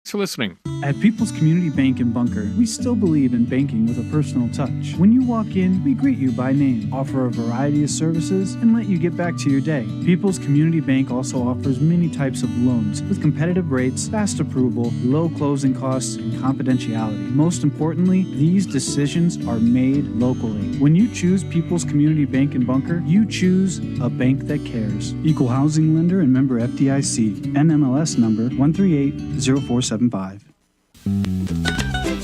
Thanks for listening. At People's Community Bank in Bunker, we still believe in banking with a personal touch. When you walk in, we greet you by name, offer a variety of services, and let you get back to your day. People's Community Bank also offers many types of loans with competitive rates, fast approval, low closing costs, and confidentiality. Most importantly, these decisions are made locally. When you choose People's Community Bank in Bunker, you choose a bank that cares. Equal housing lender and member FDIC. NMLS number 1380475.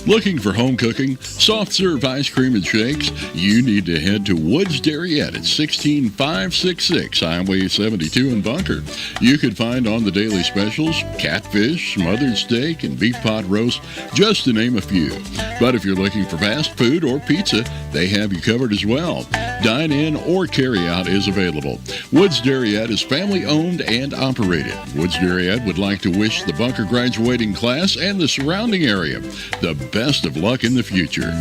Looking for home cooking, soft serve ice cream and shakes? You need to head to Woods Dairyette at 16566 Highway 72 in Bunker. You could find on the daily specials catfish, smothered steak, and beef pot roast, just to name a few. But if you're looking for fast food or pizza, they have you covered as well. Dine in or carry out is available. Woods Dairyette is family owned and operated. Woods Dairyette would like to wish the Bunker graduating class and the surrounding area the best of luck in the future.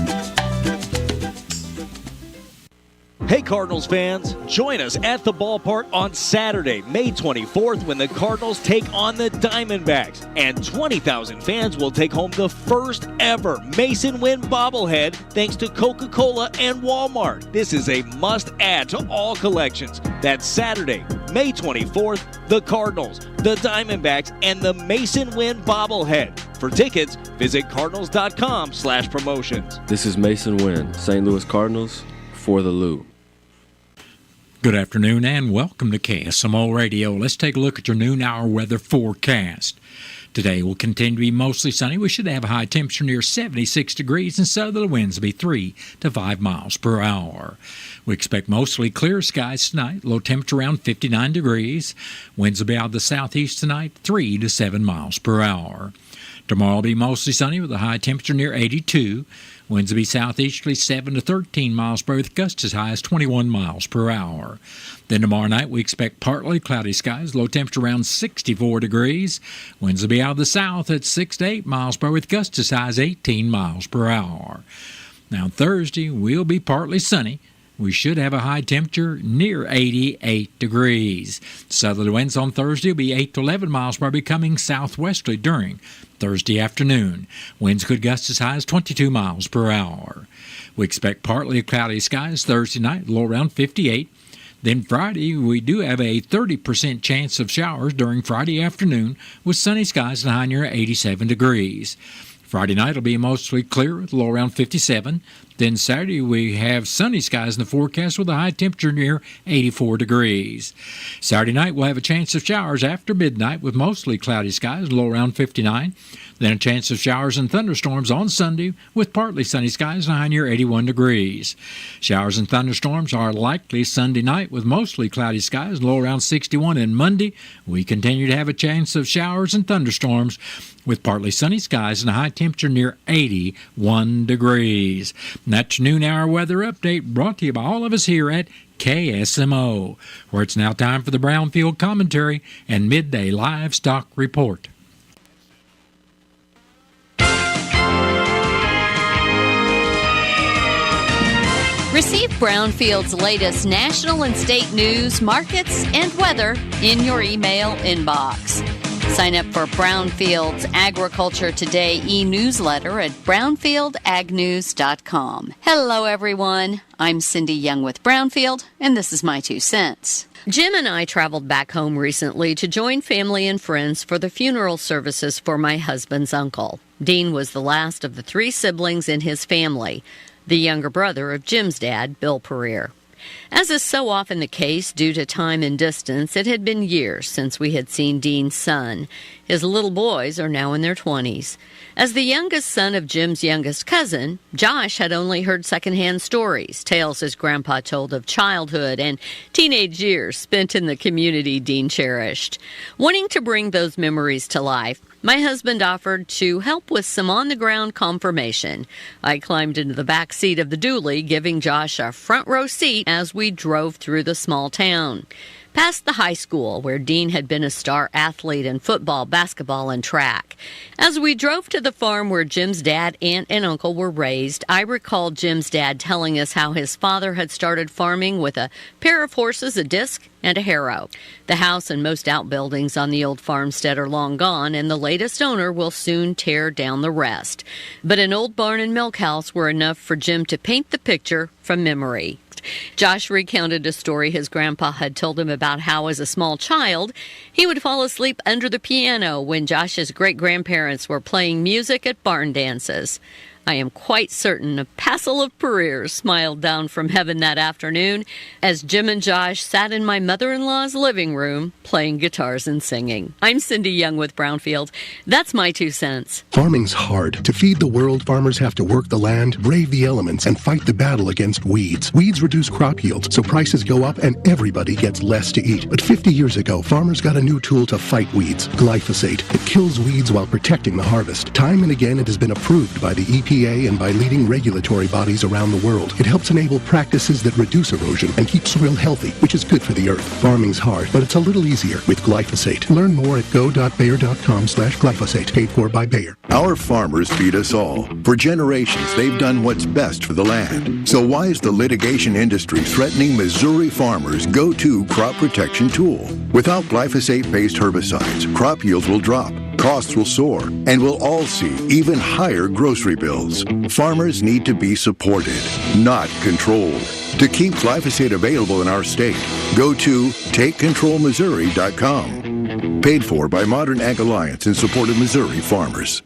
Hey Cardinals fans, join us at the ballpark on Saturday, May 24th when the Cardinals take on the Diamondbacks. And 20,000 fans will take home the first ever Mason Wynn bobblehead thanks to Coca-Cola and Walmart. This is a must-add to all collections. That's Saturday, May 24th, the Cardinals, the Diamondbacks, and the Mason Wynn bobblehead. For tickets, visit cardinals.com/promotions. This is Mason Wynn, St. Louis Cardinals, for the Lou. Good afternoon and welcome to KSMO Radio. Let's take a look at your noon hour weather forecast. Today will continue to be mostly sunny. We should have a high temperature near 76 degrees and southerly winds will be 3 to 5 miles per hour. We expect mostly clear skies tonight. Low temperature around 59 degrees. Winds will be out of the southeast tonight, 3 to 7 miles per hour. Tomorrow will be mostly sunny with a high temperature near 82. Winds will be southeasterly 7 to 13 miles per hour with gusts as high as 21 miles per hour. Then tomorrow night we expect partly cloudy skies, low temperature around 64 degrees. Winds will be out of the south at 6 to 8 miles per hour with gusts as high as 18 miles per hour. Now Thursday will be partly sunny. We should have a high temperature near 88 degrees. Southerly winds on Thursday will be 8 to 11 miles per hour, becoming southwesterly during Thursday afternoon. Winds could gust as high as 22 miles per hour. We expect partly cloudy skies Thursday night, low around 58. Then Friday, we do have a 30% chance of showers during Friday afternoon with sunny skies and a high near 87 degrees. Friday night will be mostly clear with a low around 57. Then Saturday we have sunny skies in the forecast with a high temperature near 84 degrees. Saturday night we'll have a chance of showers after midnight with mostly cloudy skies, low around 59. Then a chance of showers and thunderstorms on Sunday with partly sunny skies and a high near 81 degrees. Showers and thunderstorms are likely Sunday night with mostly cloudy skies, low around 61. And Monday we continue to have a chance of showers and thunderstorms with partly sunny skies and a high temperature near 81 degrees. And that's your noon hour weather update brought to you by all of us here at KSMO, where it's now time for the Brownfield Commentary and Midday Livestock Report. Receive Brownfield's latest national and state news, markets, and weather in your email inbox. Sign up for Brownfield's Agriculture Today e-newsletter at brownfieldagnews.com. Hello, everyone. I'm Cindy Young with Brownfield, and this is my 2 cents. Jim and I traveled back home recently to join family and friends for the funeral services for my husband's uncle. Dean was the last of the 3 siblings in his family, the younger brother of Jim's dad, Bill Pereira. As is so often the case due to time and distance, it had been years since we had seen Dean's son. His little boys are now in their 20s. As the youngest son of Jim's youngest cousin, Josh had only heard secondhand stories, tales his grandpa told of childhood and teenage years spent in the community Dean cherished. Wanting to bring those memories to life, my husband offered to help with some on-the-ground confirmation. I climbed into the back seat of the dually, giving Josh a front row seat as we drove through the small town. past the high school where Dean had been a star athlete in football, basketball, and track. As we drove to the farm where Jim's dad, aunt, and uncle were raised, I recalled Jim's dad telling us how his father had started farming with a pair of horses, a disc, and a harrow. The house and most outbuildings on the old farmstead are long gone, and the latest owner will soon tear down the rest. But an old barn and milk house were enough for Jim to paint the picture from memory. Josh recounted a story his grandpa had told him about how, as a small child, he would fall asleep under the piano when Josh's great-grandparents were playing music at barn dances. I am quite certain a passel of prayers smiled down from heaven that afternoon as Jim and Josh sat in my mother-in-law's living room playing guitars and singing. I'm Cindy Young with Brownfield. That's my 2 cents. Farming's hard. To feed the world, farmers have to work the land, brave the elements, and fight the battle against weeds. Weeds reduce crop yields, so prices go up and everybody gets less to eat. But 50 years ago, farmers got a new tool to fight weeds, glyphosate. It kills weeds while protecting the harvest. Time and again, it has been approved by the EPA and by leading regulatory bodies around the world. It helps enable practices that reduce erosion and keep soil healthy, which is good for the earth. Farming's hard, but it's a little easier with glyphosate. Learn more at go.bayer.com/glyphosate, paid for by Bayer. Our farmers feed us all. For generations, they've done what's best for the land. So why is the litigation industry threatening Missouri farmers' go-to crop protection tool? Without glyphosate-based herbicides, crop yields will drop, costs will soar, and we'll all see even higher grocery bills. Farmers need to be supported, not controlled. To keep glyphosate available in our state, go to TakeControlMissouri.com. Paid for by Modern Ag Alliance in support of Missouri farmers.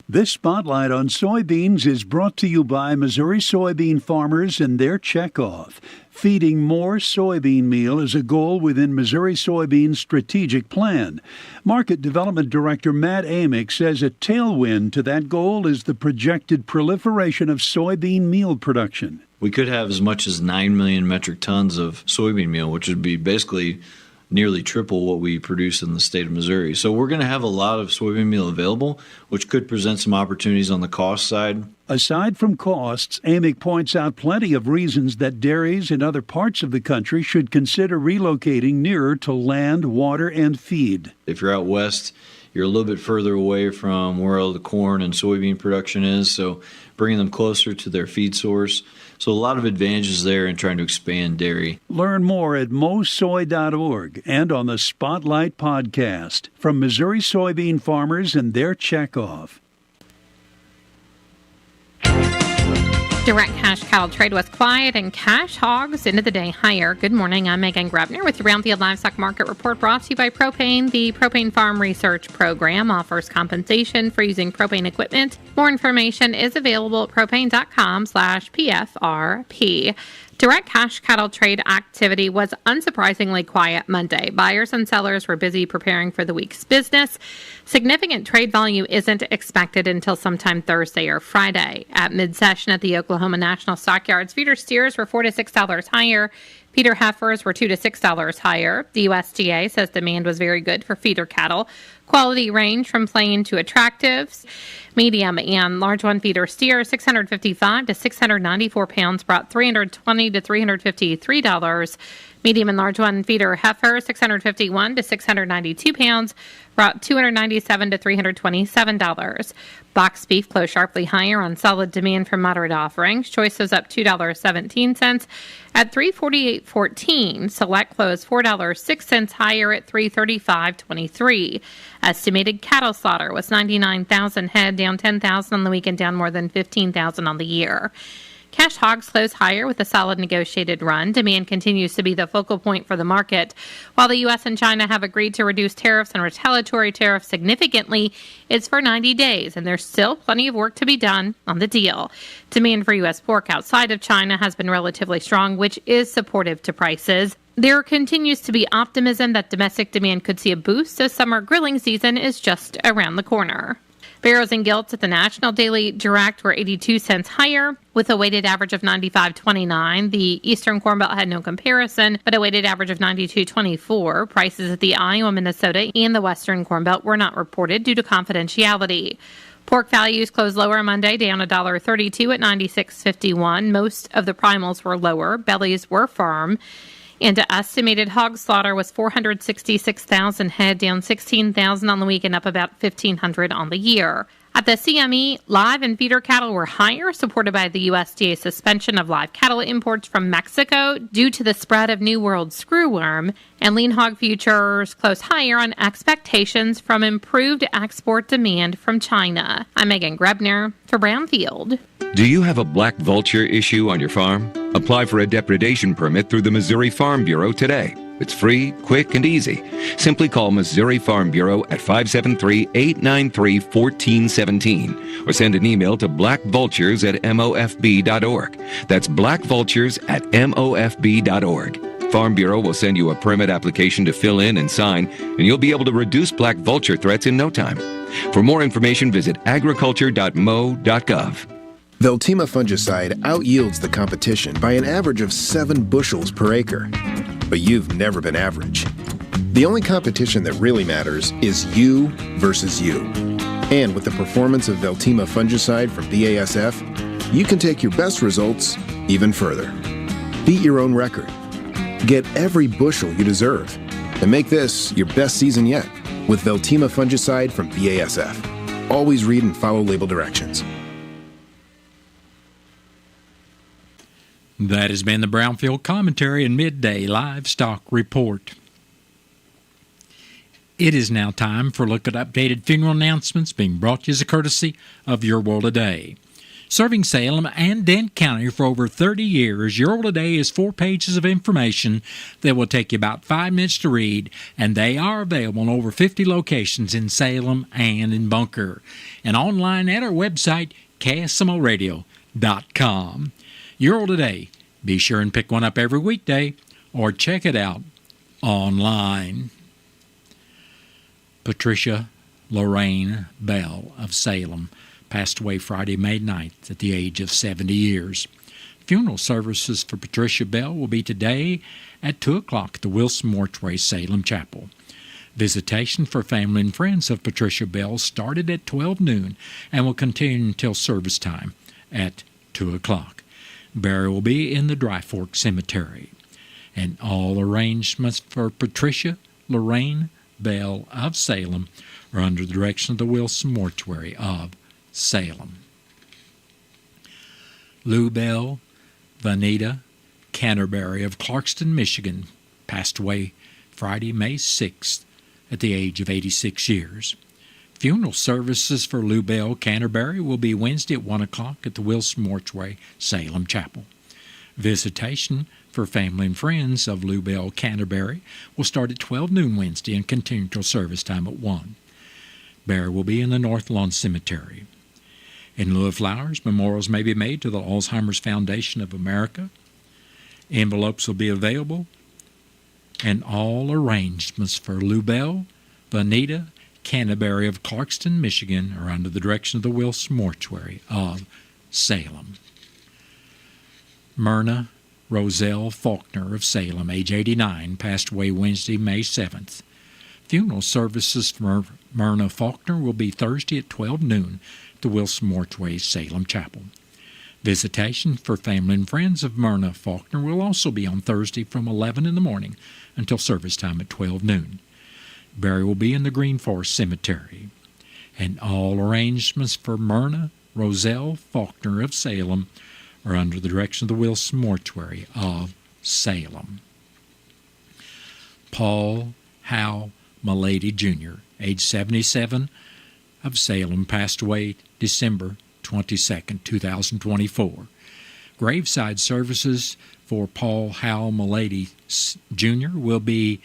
This Spotlight on Soybeans is brought to you by Missouri soybean farmers and their checkoff. Feeding more soybean meal is a goal within Missouri Soybean's strategic plan. Market Development Director Matt Amick says a tailwind to that goal is the projected proliferation of soybean meal production. We could have as much as 9 million metric tons of soybean meal, which would be basically nearly triple what we produce in the state of Missouri. So we're going to have a lot of soybean meal available, which could present some opportunities on the cost side. Aside from costs, Amick points out plenty of reasons that dairies in other parts of the country should consider relocating nearer to land, water, and feed. If you're out west, you're a little bit further away from where all the corn and soybean production is, so bringing them closer to their feed source. So a lot of advantages there in trying to expand dairy. Learn more at mosoy.org and on the Spotlight podcast from Missouri soybean farmers and their checkoff. Direct cash cattle trade was quiet and cash hogs ended the day higher. Good morning, I'm Megan Grabner with your Brownfield Livestock Market Report brought to you by Propane. The Propane Farm Research Program offers compensation for using propane equipment. More information is available at propane.com/PFRP. Direct cash cattle trade activity was unsurprisingly quiet Monday. Buyers and sellers were busy preparing for the week's business. Significant trade volume isn't expected until sometime Thursday or Friday. At mid-session at the Oklahoma National Stockyards, feeder steers were $4 to $6 higher. Feeder heifers were $2 to $6 higher. The USDA says demand was very good for feeder cattle. Quality range from plain to attractives. Medium and large one feeder steer, 655 to 694 pounds, brought $320 to $353. Medium and large one feeder heifer, 651 to 692 pounds, brought $297 to $327. Box beef closed sharply higher on solid demand from moderate offerings. Choice was up $2.17 at $348.14. Select closed $4.06 higher at $335.23. Estimated cattle slaughter was 99,000 head, down 10,000 on the week and down more than 15,000 on the year. Cash hogs close higher with a solid negotiated run. Demand continues to be the focal point for the market. While the U.S. and China have agreed to reduce tariffs and retaliatory tariffs significantly, it's for 90 days, and there's still plenty of work to be done on the deal. Demand for U.S. pork outside of China has been relatively strong, which is supportive to prices. There continues to be optimism that domestic demand could see a boost as summer grilling season is just around the corner. Barrows and gilts at the National Daily Direct were 82 cents higher, with a weighted average of 95.29. The Eastern Corn Belt had no comparison, but a weighted average of 92.24. Prices at the Iowa, Minnesota, and the Western Corn Belt were not reported due to confidentiality. Pork values closed lower Monday, down $1.32 at $96.51. Most of the primals were lower. Bellies were firm. And the estimated hog slaughter was 466,000 head, down 16,000 on the week and up about 1,500 on the year. At the CME, live and feeder cattle were higher, supported by the USDA suspension of live cattle imports from Mexico due to the spread of New World screwworm, and lean hog futures closed higher on expectations from improved export demand from China. I'm Megan Grebner for Brownfield. Do you have a black vulture issue on your farm? Apply for a depredation permit through the Missouri Farm Bureau today. It's free, quick, and easy. Simply call Missouri Farm Bureau at 573-893-1417 or send an email to blackvultures@mofb.org. That's blackvultures@mofb.org. Farm Bureau will send you a permit application to fill in and sign, and you'll be able to reduce black vulture threats in no time. For more information, visit agriculture.mo.gov. Veltima fungicide outyields the competition by an average of 7 bushels per acre. But you've never been average. The only competition that really matters is you versus you. And with the performance of Veltima fungicide from BASF, you can take your best results even further. Beat your own record. Get every bushel you deserve. And make this your best season yet with Veltima fungicide from BASF. Always read and follow label directions. That has been the Brownfield Commentary and Midday Livestock Report. It is now time for a look at updated funeral announcements being brought to you as a courtesy of Your World Today. Serving Salem and Dent County for over 30 years, Your World Today is 4 pages of information that will take you about 5 minutes to read, and they are available in over 50 locations in Salem and in Bunker, and online at our website, KSMOradio.com. Your World Today. Be sure and pick one up every weekday or check it out online. Patricia Lorraine Bell of Salem passed away Friday, May 9th at the age of 70 years. Funeral services for Patricia Bell will be today at 2 o'clock at the Wilson Mortuary, Salem Chapel. Visitation for family and friends of Patricia Bell started at 12 noon and will continue until service time at 2 o'clock. Burial will be in the Dry Fork Cemetery. And all arrangements for Patricia Lorraine Bell of Salem are under the direction of the Wilson Mortuary of Salem. Lou Bell Vanita Canterbury of Clarkston, Michigan, passed away Friday, May 6th at the age of 86 years. Funeral services for Lou Bell Canterbury will be Wednesday at 1 o'clock at the Wilson Mortuary, Salem Chapel. Visitation for family and friends of Lou Bell Canterbury will start at 12 noon Wednesday and continue until service time at 1. Burial will be in the North Lawn Cemetery. In lieu of flowers, memorials may be made to the Alzheimer's Foundation of America. Envelopes will be available, and all arrangements for Lou Bell Vanita Canterbury of Clarkston, Michigan, are under the direction of the Wilson Mortuary of Salem. Myrna Roselle Faulkner of Salem, age 89, passed away Wednesday, May 7th. Funeral services for Myrna Faulkner will be Thursday at 12 noon at the Wilson Mortuary, Salem Chapel. Visitation for family and friends of Myrna Faulkner will also be on Thursday from 11 in the morning until service time at 12 noon. Burial will be in the Green Forest Cemetery. And all arrangements for Myrna Roselle Faulkner of Salem are under the direction of the Wilson Mortuary of Salem. Paul Howe Malady Jr., age 77, of Salem, passed away December 22nd, 2024. Graveside services for Paul Howe Malady Jr. will be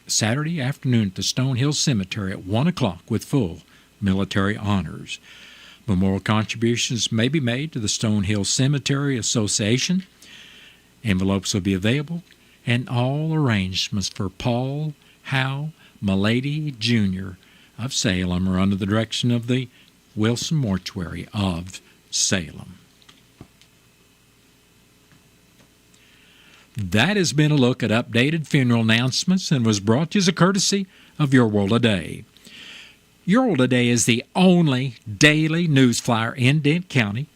Saturday afternoon at the Stone Hill Cemetery at 1 o'clock with full military honors. Memorial contributions may be made to the Stone Hill Cemetery Association. Envelopes will be available, and all arrangements for Paul Howe Malady Jr. of Salem are under the direction of the Wilson Mortuary of Salem. That has been a look at updated funeral announcements and was brought to you as a courtesy of Your World Today. Your World Today is the only daily news flyer in Dent County.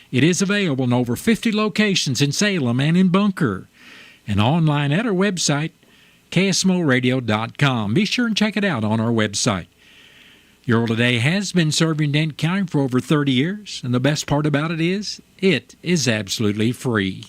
It is available in over 50 locations in Salem and in Bunker, and online at our website, KSMOradio.com. Be sure and check it out on our website. Your World Today has been serving Dent County for over 30 years, and the best part about it is absolutely free.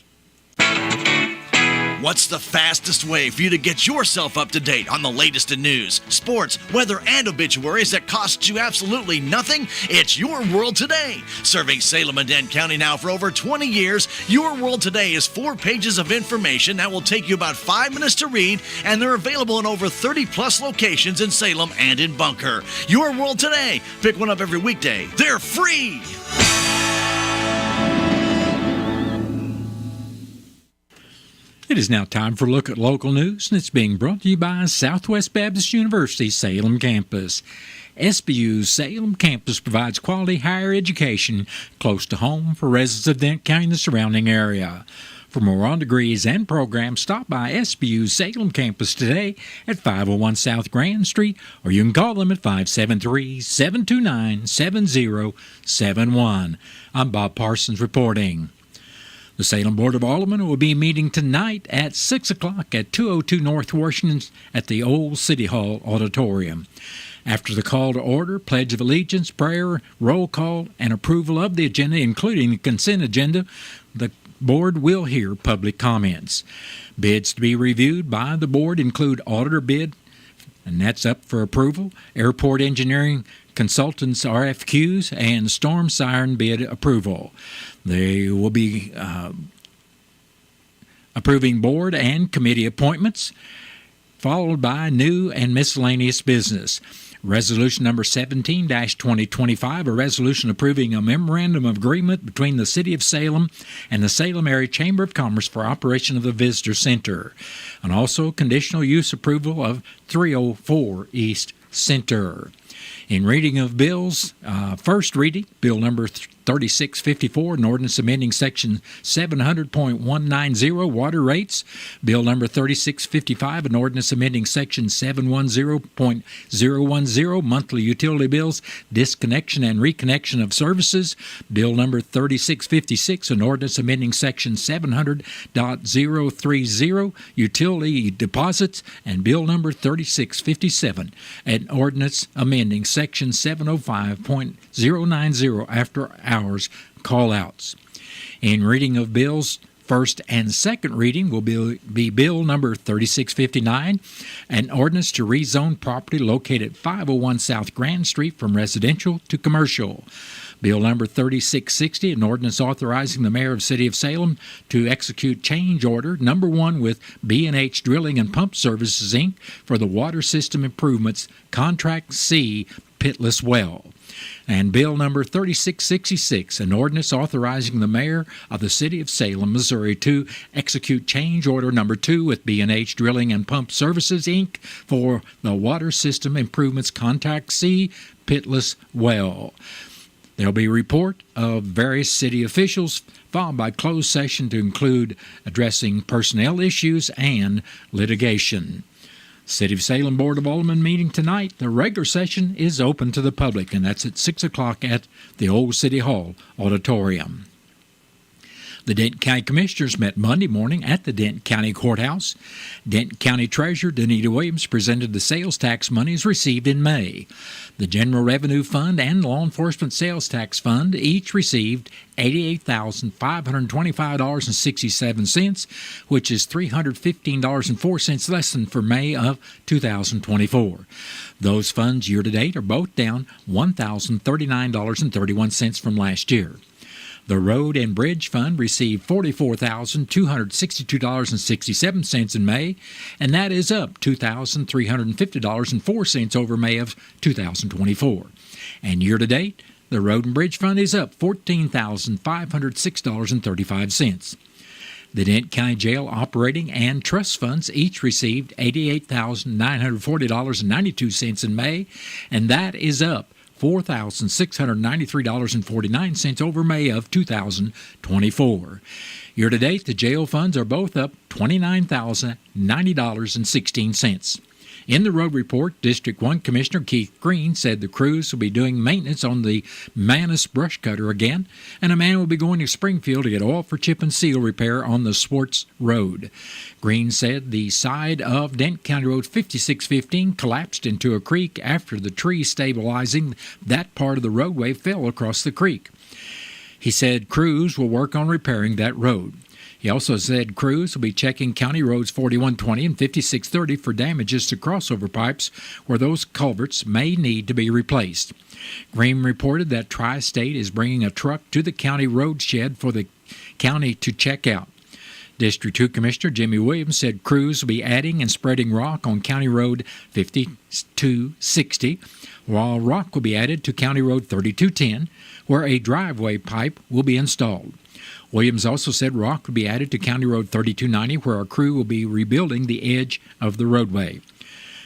What's the fastest way for you to get yourself up to date on the latest in news, sports, weather, and obituaries that costs you absolutely nothing? It's Your World Today. Serving Salem and Dent County now for over 20 years, Your World Today is 4 pages of information that will take you about 5 minutes to read, and they're available in over 30-plus locations in Salem and in Bunker. Your World Today. Pick one up every weekday. They're free. It is now time for a look at local news, and it's being brought to you by Southwest Baptist University Salem Campus. SBU's Salem Campus provides quality higher education close to home for residents of Dent County and the surrounding area. For more on degrees and programs, stop by SBU's Salem Campus today at 501 South Grand Street, or you can call them at 573-729-7071. I'm Bob Parsons reporting. The Salem Board of Aldermen will be meeting tonight at 6 o'clock at 202 North Washington at the Old City Hall Auditorium. After the call to order, Pledge of Allegiance, prayer, roll call, and approval of the agenda, including the consent agenda, the board will hear public comments. Bids to be reviewed by the board include auditor bid, and that's up for approval, airport engineering consultants RFQs, and storm siren bid approval. They will be approving board and committee appointments, followed by new and miscellaneous business. Resolution number 17-2025, a resolution approving a memorandum of agreement between the City of Salem and the Salem Area Chamber of Commerce for operation of the Visitor Center, and also conditional use approval of 304 East Center. In reading of bills, first reading, Bill number 3654, an ordinance amending Section 700.190, water rates. Bill number 3655, an ordinance amending Section 710.010, monthly utility bills, disconnection and reconnection of services. Bill number 3656, an ordinance amending Section 700.030, utility deposits. And Bill number 3657, an ordinance amending Section 705.090, after hours call-outs. In reading of bills, first and second reading will be Bill number 3659, an ordinance to rezone property located at 501 South Grand Street from residential to commercial. Bill number 3660, an ordinance authorizing the mayor of the City of Salem to execute change order number 1 with B&H Drilling and Pump Services, Inc. for the water system improvements, Contract C, Pitless Well. And Bill number 3666, an ordinance authorizing the mayor of the City of Salem, Missouri, to execute change order number 2 with B&H Drilling and Pump Services, Inc. for the water system improvements, Contract C, Pitless Well. There'll be a report of various city officials, followed by closed session to include addressing personnel issues and litigation. City of Salem Board of Aldermen meeting tonight. The regular session is open to the public, and that's at 6 o'clock at the Old City Hall Auditorium. The Denton County Commissioners met Monday morning at the Denton County Courthouse. Denton County Treasurer Danita Williams presented the sales tax monies received in May. The General Revenue Fund and Law Enforcement Sales Tax Fund each received $88,525.67, which is $315.04 less than for May of 2024. Those funds year-to-date are both down $1,039.31 from last year. The Road and Bridge Fund received $44,262.67 in May, and that is up $2,350.04 over May of 2024. And year-to-date, the Road and Bridge Fund is up $14,506.35. The Denton County Jail Operating and Trust Funds each received $88,940.92 in May, and that is up $4,693.49 over May of 2024. Year-to-date, the jail funds are both up $29,090.16. In the road report, District 1 Commissioner Keith Green said the crews will be doing maintenance on the Manus brush cutter again, and a man will be going to Springfield to get oil for chip and seal repair on the Swartz Road. Green said the side of Dent County Road 5615 collapsed into a creek after the tree stabilizing that part of the roadway fell across the creek. He said crews will work on repairing that road. He also said crews will be checking County Roads 4120 and 5630 for damages to crossover pipes where those culverts may need to be replaced. Green reported that Tri-State is bringing a truck to the county road shed for the county to check out. District 2 Commissioner Jimmy Williams said crews will be adding and spreading rock on County Road 5260, while rock will be added to County Road 3210, where a driveway pipe will be installed. Williams also said rock will be added to County Road 3290, where a crew will be rebuilding the edge of the roadway.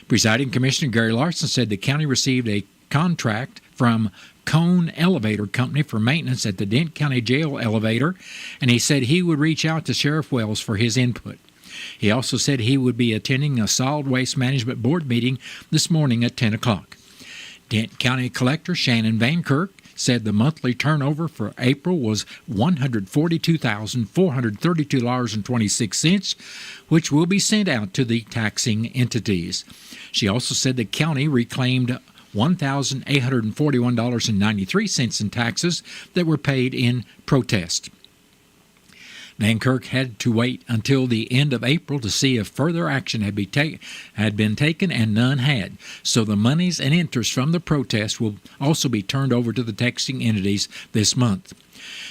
Presiding Commissioner Gary Larson said the county received a contract from Cone Elevator Company for maintenance at the Dent County Jail elevator, and he said he would reach out to Sheriff Wells for his input. He also said he would be attending a Solid Waste Management Board meeting this morning at 10 o'clock. Dent County Collector Shannon Van Kirk said the monthly turnover for April was $142,432.26, which will be sent out to the taxing entities. She also said the county reclaimed $1,841.93 in taxes that were paid in protest. Van Kirk had to wait until the end of April to see if further action had been taken, and none had. So the monies and interest from the protest will also be turned over to the taxing entities this month.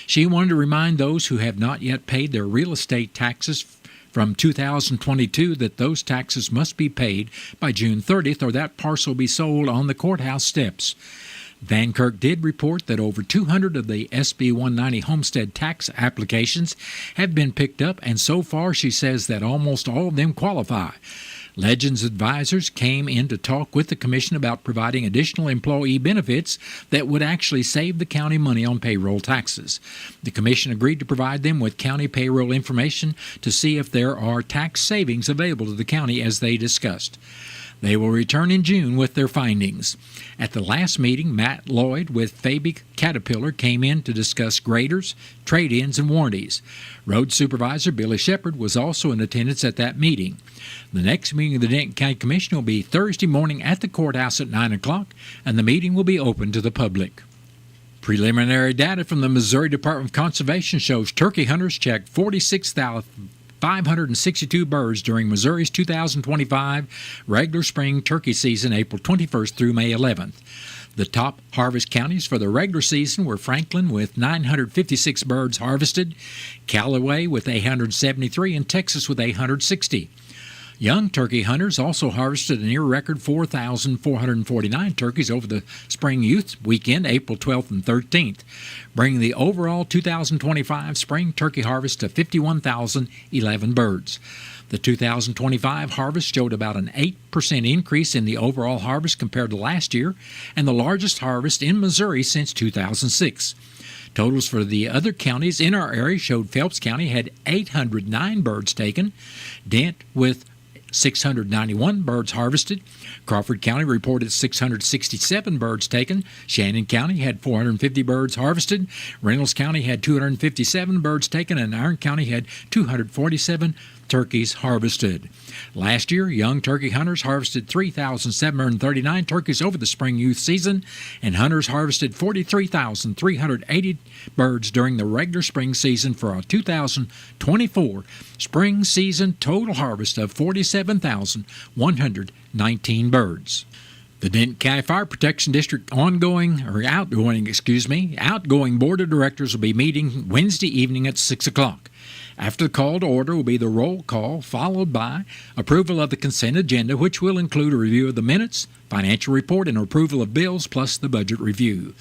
She wanted to remind those who have not yet paid their real estate taxes from 2022 that those taxes must be paid by June 30th, or that parcel will be sold on the courthouse steps. Van Kirk did report that over 200 of the SB 190 homestead tax applications have been picked up, and so far she says that almost all of them qualify. Legends advisors came in to talk with the commission about providing additional employee benefits that would actually save the county money on payroll taxes. The commission agreed to provide them with county payroll information to see if there are tax savings available to the county as they discussed. They will return in June with their findings. At the last meeting, Matt Lloyd with Fabic Caterpillar came in to discuss graders, trade-ins, and warranties. Road Supervisor Billy Shepard was also in attendance at that meeting. The next meeting of the Denton County Commission will be Thursday morning at the courthouse at 9 o'clock, and the meeting will be open to the public. Preliminary data from the Missouri Department of Conservation shows turkey hunters checked 46,562 birds during Missouri's 2025 regular spring turkey season, April 21st through May 11th. The top harvest counties for the regular season were Franklin with 956 birds harvested, Callaway with 873, and Texas with 860. Young turkey hunters also harvested a near-record 4,449 turkeys over the Spring Youth Weekend, April 12th and 13th, bringing the overall 2025 spring turkey harvest to 51,011 birds. The 2025 harvest showed about an 8% increase in the overall harvest compared to last year, and the largest harvest in Missouri since 2006. Totals for the other counties in our area showed Phelps County had 809 birds taken, Dent with 691 birds harvested. Crawford County reported 667 birds taken. Shannon County had 450 birds harvested. Reynolds County had 257 birds taken, and Iron County had 247 turkeys harvested. Last year, young turkey hunters harvested 3,739 turkeys over the spring youth season, and hunters harvested 43,380 birds during the regular spring season for a 2024 spring season total harvest of 47,119 birds. The Denton County Fire Protection District outgoing Board of Directors will be meeting Wednesday evening at 6 o'clock. After the call to order will be the roll call, followed by approval of the consent agenda, which will include a review of the minutes, financial report, and approval of bills, plus the budget review.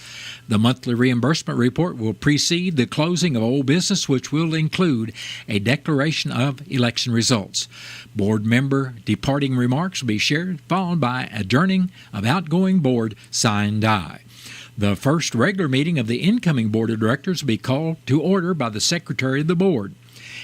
The monthly reimbursement report will precede the closing of old business, which will include a declaration of election results. Board member departing remarks will be shared, followed by adjourning of outgoing board sine die. The first regular meeting of the incoming Board of Directors will be called to order by the Secretary of the Board.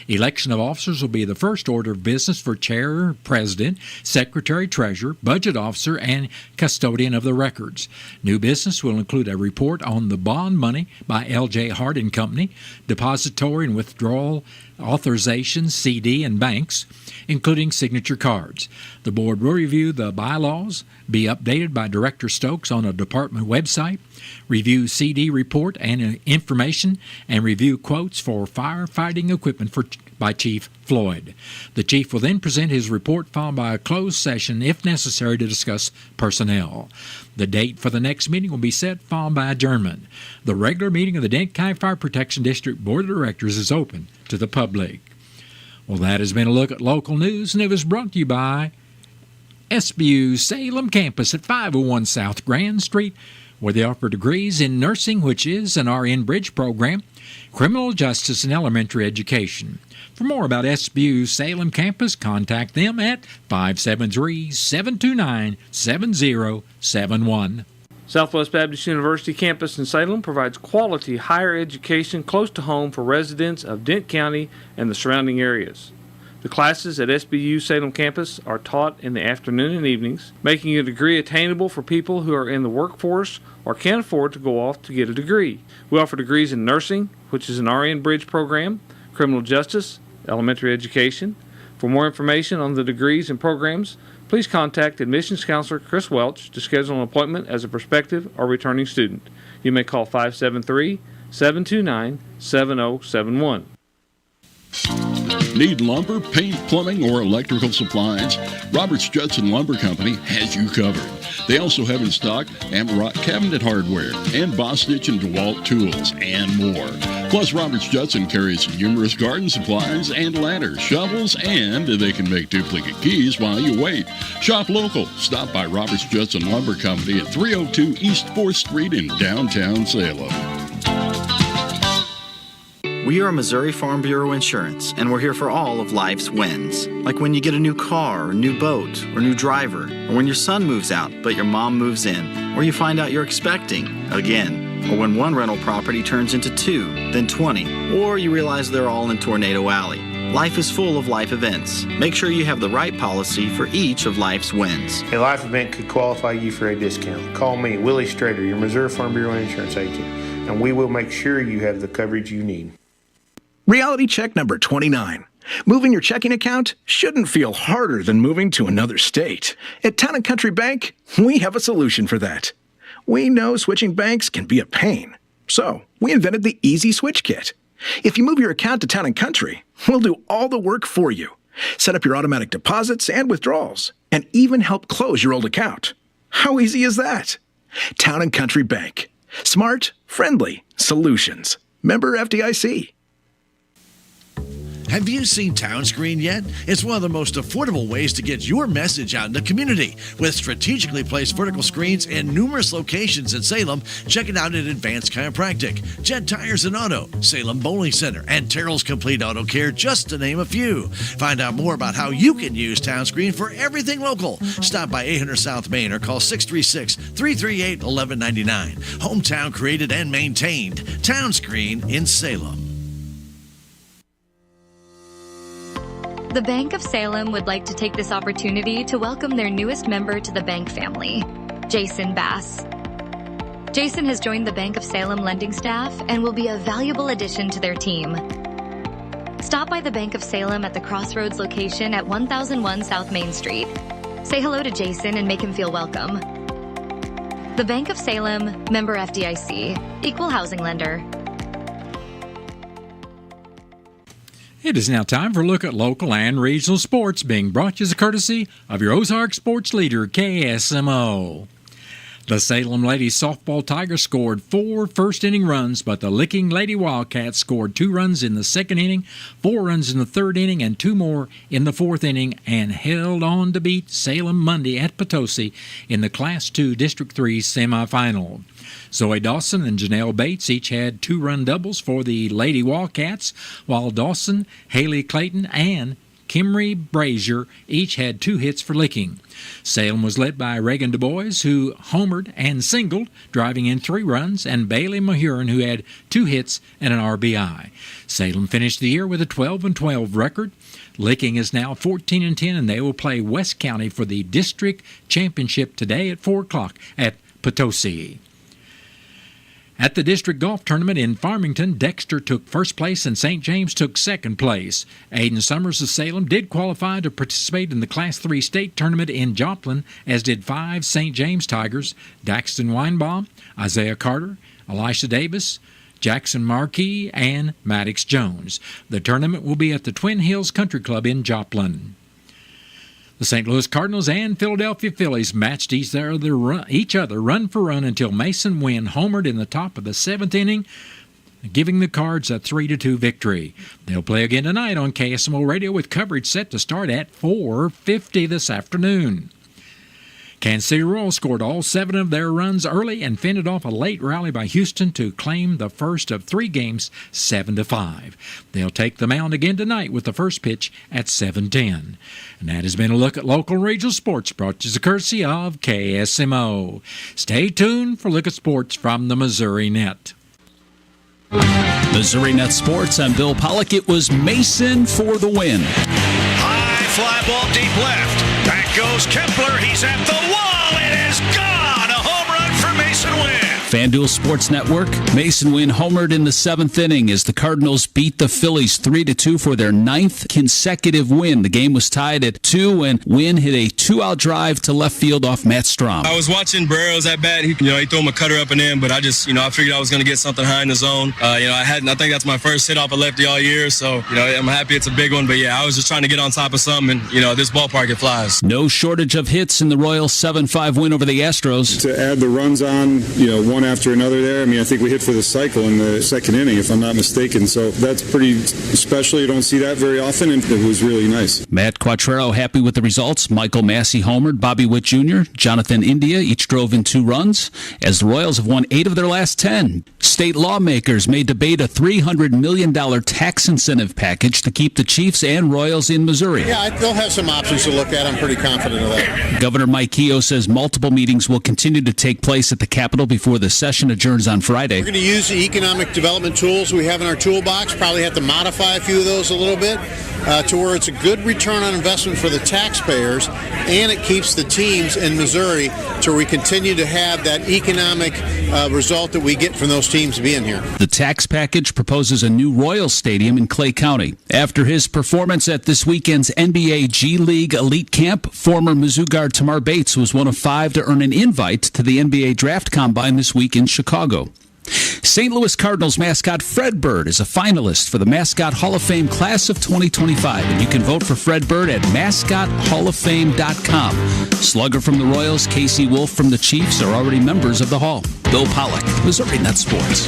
Election of officers will be the first order of business for chair, president, secretary, treasurer, budget officer, and custodian of the records. New business will include a report on the bond money by L.J. Hart & Company, depository and withdrawal authorizations, CD, and banks, including signature cards. The board will review the bylaws, be updated by Director Stokes on a department website, review CD report and information, and review quotes for firefighting equipment by Chief Floyd. The chief will then present his report, followed by a closed session if necessary to discuss personnel. The date for the next meeting will be set, followed by adjournment. The regular meeting of the Dent County Fire Protection District Board of Directors is open to the public. Well, that has been a look at local news, and it was brought to you by SBU Salem Campus at 501 South Grand Street, where they offer degrees in nursing, which is an RN Bridge program, criminal justice, and elementary education. For more about SBU Salem Campus, contact them at 573-729-7071. Southwest Baptist University campus in Salem provides quality higher education close to home for residents of Dent County and the surrounding areas. The classes at SBU Salem campus are taught in the afternoon and evenings, making a degree attainable for people who are in the workforce or can't afford to go off to get a degree. We offer degrees in nursing, which is an RN Bridge program, criminal justice, elementary education. For more information on the degrees and programs, please contact admissions counselor Chris Welch to schedule an appointment as a prospective or returning student. You may call 573-729-7071. Need lumber, paint, plumbing, or electrical supplies? Roberts Judson Lumber Company has you covered. They also have in stock Amarok cabinet hardware and Boss Stitch and DeWalt tools and more. Plus, Roberts Judson carries numerous garden supplies and ladders, shovels, and they can make duplicate keys while you wait. Shop local. Stop by Roberts Judson Lumber Company at 302 East 4th Street in downtown Salem. We are Missouri Farm Bureau Insurance, and we're here for all of life's wins. Like when you get a new car, or new boat, or new driver, or when your son moves out but your mom moves in, or you find out you're expecting again, or when one rental property turns into 2, then 20, or you realize they're all in Tornado Alley. Life is full of life events. Make sure you have the right policy for each of life's wins. A life event could qualify you for a discount. Call me, Willie Strader, your Missouri Farm Bureau Insurance agent, and we will make sure you have the coverage you need. Reality check number 29. Moving your checking account shouldn't feel harder than moving to another state. At Town & Country Bank, we have a solution for that. We know switching banks can be a pain, so we invented the Easy Switch Kit. If you move your account to Town & Country, we'll do all the work for you. Set up your automatic deposits and withdrawals, and even help close your old account. How easy is that? Town & Country Bank. Smart, friendly solutions. Member FDIC. Have you seen Town Screen yet? It's one of the most affordable ways to get your message out in the community. With strategically placed vertical screens in numerous locations in Salem, check it out at Advanced Chiropractic, Jet Tires and Auto, Salem Bowling Center, and Terrell's Complete Auto Care, just to name a few. Find out more about how you can use Town Screen for everything local. Stop by 800 South Main or call 636-338-1199. Hometown created and maintained. Town Screen in Salem. The Bank of Salem would like to take this opportunity to welcome their newest member to the bank family, Jason Bass. Jason has joined the Bank of Salem lending staff and will be a valuable addition to their team. Stop by the Bank of Salem at the Crossroads location at 1001 South Main Street. Say hello to Jason and make him feel welcome. The Bank of Salem, member FDIC, equal housing lender. It is now time for a look at local and regional sports, being brought to you as a courtesy of your Ozark sports leader, KSMO. The Salem Lady Softball Tigers scored 4 first-inning runs, but the Licking Lady Wildcats scored 2 runs in the second inning, 4 runs in the third inning, and 2 more in the fourth inning, and held on to beat Salem Monday at Potosi in the Class II District 3 semifinal. Zoe Dawson and Janelle Bates each had 2-run doubles for the Lady Wildcats, while Dawson, Haley Clayton, and Kimry Brazier each had 2 hits for Licking. Salem was led by Reagan Du Bois, who homered and singled, driving in 3 runs, and Bailey Mahurin, who had 2 hits and an RBI. Salem finished the year with a 12-12 record. Licking is now 14-10, and they will play West County for the district championship today at 4 o'clock at Potosi. At the district golf tournament in Farmington, Dexter took first place and St. James took second place. Aiden Summers of Salem did qualify to participate in the Class 3 state tournament in Joplin, as did 5 St. James Tigers: Daxton Weinbaum, Isaiah Carter, Elisha Davis, Jackson Markey, and Maddox Jones. The tournament will be at the Twin Hills Country Club in Joplin. The St. Louis Cardinals and Philadelphia Phillies matched each other run for run until Mason Wynn homered in the top of the 7th inning, giving the Cards a 3-2 victory. They'll play again tonight on KSMO Radio, with coverage set to start at 4:50 this afternoon. Kansas City Royals scored all 7 of their runs early and fended off a late rally by Houston to claim the first of 3 games, 7-5. They'll take the mound again tonight with the first pitch at 7:10. And that has been a look at local and regional sports, brought to you as a courtesy of KSMO. Stay tuned for Look at Sports from the Missouri Net. Missouri Net Sports, I'm Bill Pollock. It was Mason for the win. High fly ball deep left. Back goes Kepler. He's at the wall. It is gone. A home run for Mason Wynn. FanDuel Sports Network, Mason Wynn homered in the 7th inning as the Cardinals beat the Phillies 3-2 for their 9th consecutive win. The game was tied at 2 when Wynn hit a 2-out drive to left field off Matt Strom. I was watching Barreros at bat. He threw him a cutter up and in, but I figured I was going to get something high in the zone. I think that's my first hit off a lefty all year, so, I'm happy it's a big one. But, I was just trying to get on top of something, and, this ballpark, it flies. No shortage of hits in the Royals' 7-5 win over the Astros. To add the runs on, one after another there. I think we hit for the cycle in the 2nd inning, if I'm not mistaken. So that's pretty special. You don't see that very often, and it was really nice. Matt Quattrero happy with the results. Michael Massey homered. Bobby Witt Jr., Jonathan India each drove in 2 runs, as the Royals have won 8 of their last 10. State lawmakers may debate a $300 million tax incentive package to keep the Chiefs and Royals in Missouri. Yeah, they'll have some options to look at. I'm pretty confident of that. Governor Mike Keogh says multiple meetings will continue to take place at the Capitol before the session adjourns on Friday. We're going to use the economic development tools we have in our toolbox, probably have to modify a few of those a little bit to where it's a good return on investment for the taxpayers, and it keeps the teams in Missouri to where we continue to have that economic result that we get from those teams being here. The tax package proposes a new Royals Stadium in Clay County. After his performance at this weekend's NBA G League Elite Camp, former Mizzou guard Tamar Bates was one of 5 to earn an invite to the NBA Draft Combine this week in Chicago. St. Louis Cardinals mascot Fred Bird is a finalist for the Mascot Hall of Fame Class of 2025, and you can vote for Fred Bird at mascothalloffame.com. Slugger from the Royals, Casey Wolf from the Chiefs are already members of the Hall. Bill Pollock, Missouri Net Sports.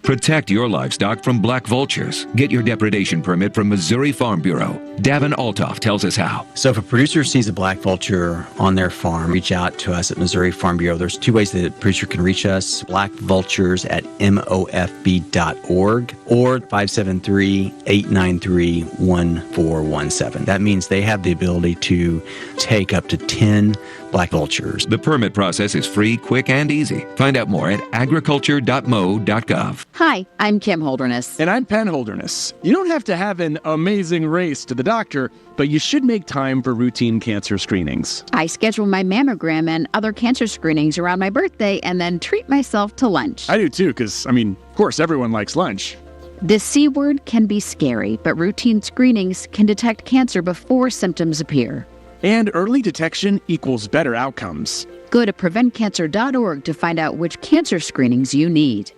Protect your livestock from black vultures. Get your depredation permit from Missouri Farm Bureau. Davin Altoff tells us how. So if a producer sees a black vulture on their farm, reach out to us at Missouri Farm Bureau. There's 2 ways that a producer can reach us: blackvultures@mofb.org or 573-893-1417. That means they have the ability to take up to 10 black vultures. The permit process is free, quick, and easy. Find out more at agriculture.mo.gov. Hi, I'm Kim Holderness. And I'm Penn Holderness. You don't have to have an amazing race to the doctor, but you should make time for routine cancer screenings. I schedule my mammogram and other cancer screenings around my birthday and then treat myself to lunch. I do too, because, of course, everyone likes lunch. The C word can be scary, but routine screenings can detect cancer before symptoms appear. And early detection equals better outcomes. Go to preventcancer.org to find out which cancer screenings you need.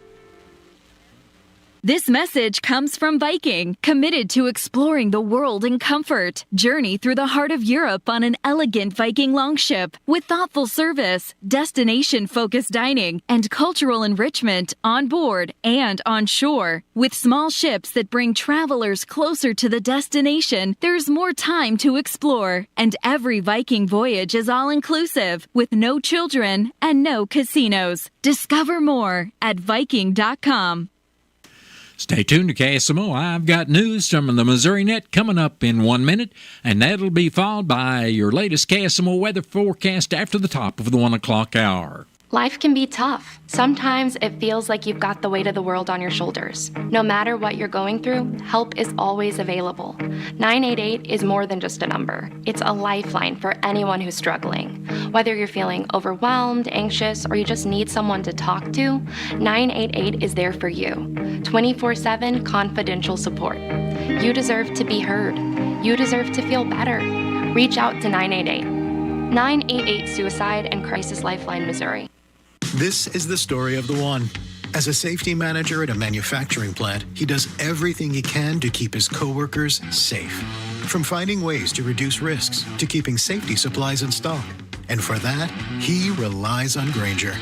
This message comes from Viking, committed to exploring the world in comfort. Journey through the heart of Europe on an elegant Viking longship with thoughtful service, destination-focused dining, and cultural enrichment on board and on shore. With small ships that bring travelers closer to the destination, there's more time to explore. And every Viking voyage is all-inclusive, with no children and no casinos. Discover more at Viking.com. Stay tuned to KSMO. I've got news from the Missouri Net coming up in 1 minute, and that'll be followed by your latest KSMO weather forecast after the top of the 1 o'clock hour. Life can be tough. Sometimes it feels like you've got the weight of the world on your shoulders. No matter what you're going through, help is always available. 988 is more than just a number. It's a lifeline for anyone who's struggling. Whether you're feeling overwhelmed, anxious, or you just need someone to talk to, 988 is there for you. 24/7 confidential support. You deserve to be heard. You deserve to feel better. Reach out to 988. 988 Suicide and Crisis Lifeline, Missouri. This is the story of the one. As a safety manager at a manufacturing plant, he does everything he can to keep his coworkers safe. From finding ways to reduce risks to keeping safety supplies in stock. And for that, he relies on Grainger.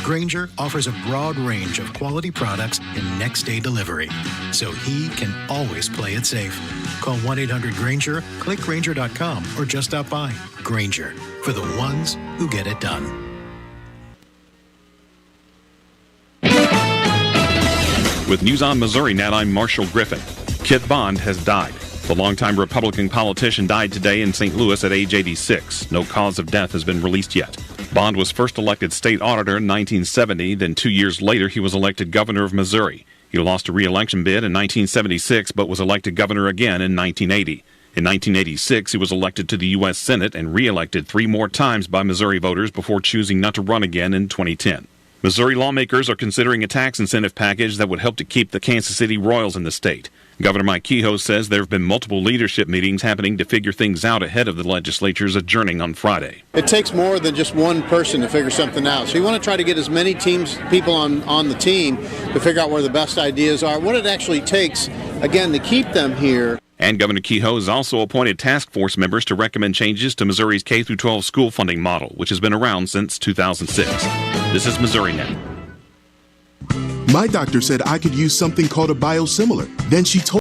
Grainger offers a broad range of quality products and next-day delivery, so he can always play it safe. Call 1-800-GRAINGER, click Grainger.com, or just stop by. Grainger, for the ones who get it done. With News on Missouri Net, I'm Marshall Griffin. Kit Bond has died. The longtime Republican politician died today in St. Louis at age 86. No cause of death has been released yet. Bond was first elected state auditor in 1970, then 2 years later he was elected governor of Missouri. He lost a re-election bid in 1976 but was elected governor again in 1980. In 1986, he was elected to the U.S. Senate and re-elected 3 more times by Missouri voters before choosing not to run again in 2010. Missouri lawmakers are considering a tax incentive package that would help to keep the Kansas City Royals in the state. Governor Mike Kehoe says there have been multiple leadership meetings happening to figure things out ahead of the legislature's adjourning on Friday. It takes more than just one person to figure something out. So you want to try to get as many people on the team to figure out where the best ideas are, what it actually takes, again, to keep them here. And Governor Kehoe has also appointed task force members to recommend changes to Missouri's K-12 school funding model, which has been around since 2006. This is Missouri Net. My doctor said I could use something called a biosimilar. Then she told